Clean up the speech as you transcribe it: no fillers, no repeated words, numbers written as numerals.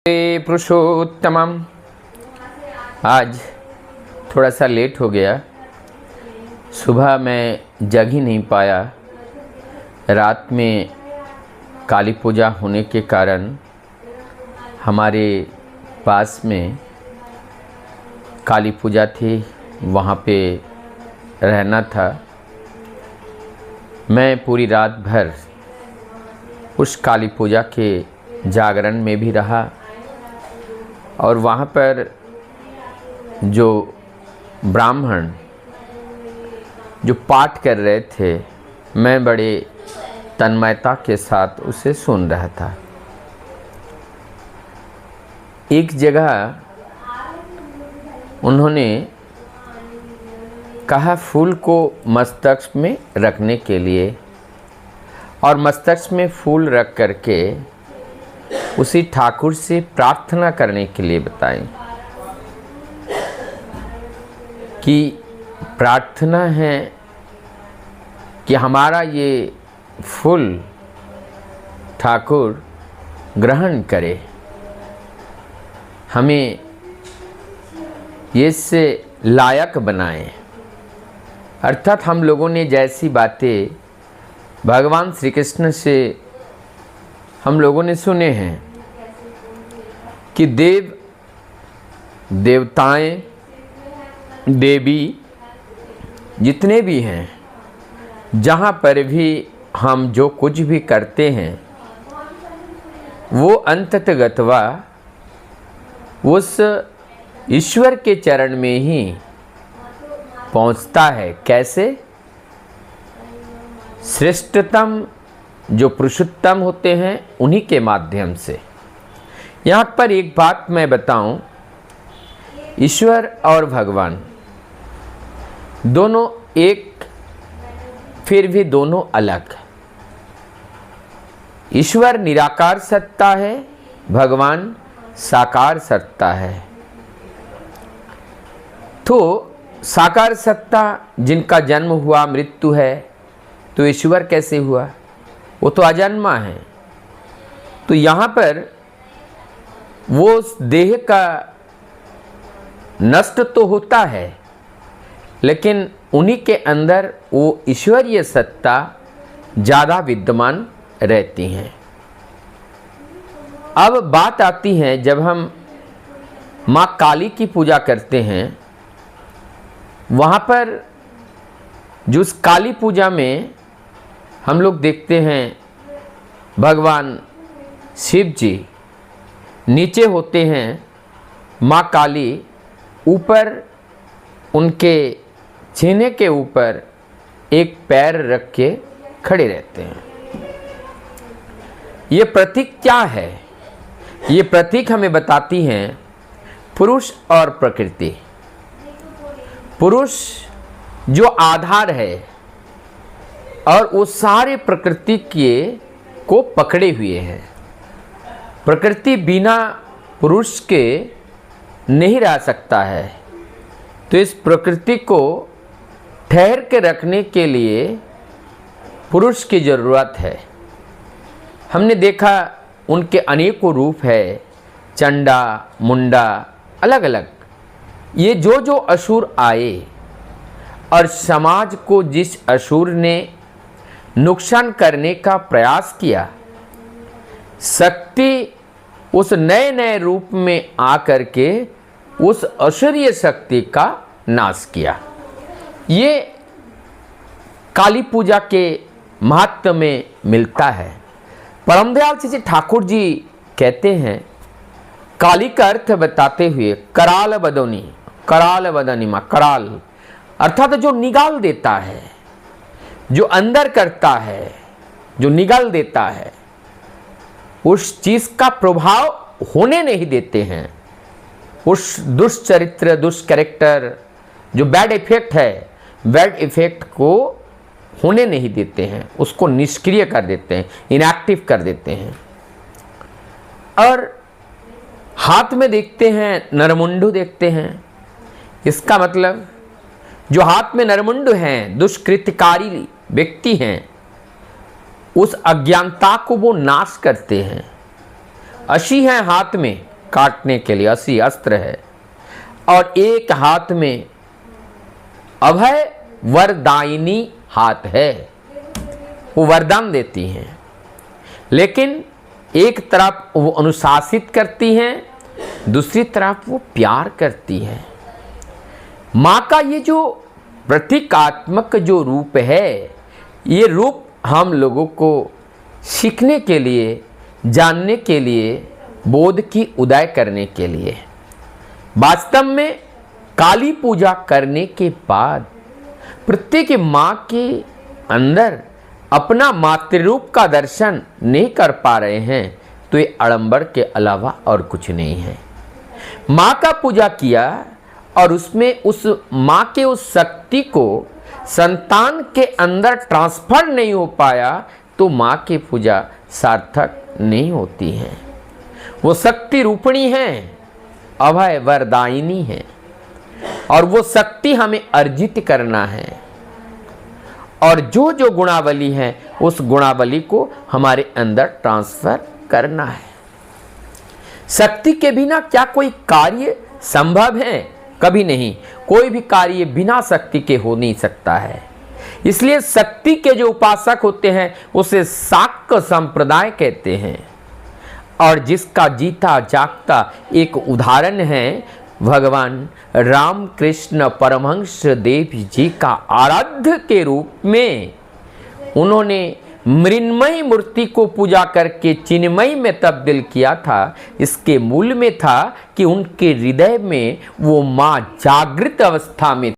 पुरुषोत्तमम। आज थोड़ा सा लेट हो गया। सुबह मैं जग ही नहीं पाया। रात में काली पूजा होने के कारण हमारे पास में काली पूजा थी, वहाँ पे रहना था। मैं पूरी रात भर उस काली पूजा के जागरण में भी रहा और वहाँ पर जो ब्राह्मण जो पाठ कर रहे थे, मैं बड़े तन्मयता के साथ उसे सुन रहा था। एक जगह उन्होंने कहा फूल को मस्तक में रखने के लिए, और मस्तक में फूल रख करके उसी ठाकुर से प्रार्थना करने के लिए बताएं कि प्रार्थना है कि हमारा ये फूल ठाकुर ग्रहण करे, हमें इससे लायक बनाएं। अर्थात हम लोगों ने जैसी बातें भगवान श्री कृष्ण से हम लोगों ने सुने हैं कि देवताएं, देवी जितने भी हैं, जहाँ पर भी हम जो कुछ भी करते हैं वो अंततगतवा उस ईश्वर के चरण में ही पहुँचता है। कैसे? श्रेष्ठतम जो पुरुषोत्तम होते हैं उन्हीं के माध्यम से। यहाँ पर एक बात मैं बताऊं, ईश्वर और भगवान दोनों एक, फिर भी दोनों अलग। ईश्वर निराकार सत्ता है, भगवान साकार सत्ता है। तो साकार सत्ता जिनका जन्म हुआ, मृत्यु है, तो ईश्वर कैसे हुआ? वो तो अजन्मा है। तो यहाँ पर वो देह का नष्ट तो होता है, लेकिन उन्हीं के अंदर वो ईश्वरीय सत्ता ज़्यादा विद्यमान रहती हैं। अब बात आती है, जब हम माँ काली की पूजा करते हैं, वहाँ पर जो उस काली पूजा में हम लोग देखते हैं भगवान शिव जी नीचे होते हैं, माँ काली ऊपर उनके सीने के ऊपर एक पैर रख के खड़े रहते हैं। ये प्रतीक क्या है? ये प्रतीक हमें बताती हैं पुरुष और प्रकृति। पुरुष जो आधार है और वो सारे प्रकृति के को पकड़े हुए हैं। प्रकृति बिना पुरुष के नहीं रह सकता है। तो इस प्रकृति को ठहर के रखने के लिए पुरुष की ज़रूरत है। हमने देखा उनके अनेकों रूप है, चंडा, मुंडा, अलग अलग। ये जो असुर आए और समाज को जिस असुर ने नुकसान करने का प्रयास किया, शक्ति उस नए नए रूप में आकर के उस असुरीय शक्ति का नाश किया। ये काली पूजा के महत्व में मिलता है। परमदयाल श्री ठाकुर जी कहते हैं, काली का अर्थ बताते हुए, कराल बदनी, कराल बदनी माँ, कराल अर्थात जो निकाल देता है, जो अंदर करता है, जो निगल देता है, उस चीज का प्रभाव होने नहीं देते हैं। उस दुष्चरित्र, दुष्कैरेक्टर, जो बैड इफेक्ट है, बैड इफेक्ट को होने नहीं देते हैं, उसको निष्क्रिय कर देते हैं, इनएक्टिव कर देते हैं। और हाथ में देखते हैं नरमुंडू देखते हैं। इसका मतलब जो हाथ में नरमुंडू हैं, दुष्कृतकारी व्यक्ति हैं, उस अज्ञानता को वो नाश करते हैं। अशी है हाथ में, काटने के लिए 80 अस्त्र है, और एक हाथ में अभय वरदायिनी हाथ है, वो वरदान देती हैं। लेकिन एक तरफ वो अनुशासित करती हैं, दूसरी तरफ वो प्यार करती है। माँ का ये जो प्रतीकात्मक जो रूप है, ये रूप हम लोगों को सीखने के लिए, जानने के लिए, बोध की उदय करने के लिए। वास्तव में काली पूजा करने के बाद प्रत्येक माँ के अंदर अपना मातृरूप का दर्शन नहीं कर पा रहे हैं, तो ये आडंबर के अलावा और कुछ नहीं है। माँ का पूजा किया और उसमें उस माँ के उस शक्ति को संतान के अंदर ट्रांसफर नहीं हो पाया, तो माँ की पूजा सार्थक नहीं होती है। वो शक्ति रूपिणी है, अभय वरदायिनी है, और वो शक्ति हमें अर्जित करना है, और जो जो गुणावली है उस गुणावली को हमारे अंदर ट्रांसफर करना है। शक्ति के बिना क्या कोई कार्य संभव है? कभी नहीं। कोई भी कार्य बिना शक्ति के हो नहीं सकता है। इसलिए शक्ति के जो उपासक होते हैं उसे शाक्त संप्रदाय कहते हैं। और जिसका जीता जागता एक उदाहरण है भगवान रामकृष्ण परमहंस देव जी का आराध्य के रूप में। उन्होंने मृन्मयी मूर्ति को पूजा करके चिन्मयी में तब्दील किया था। इसके मूल में था कि उनके हृदय में वो माँ जागृत अवस्था में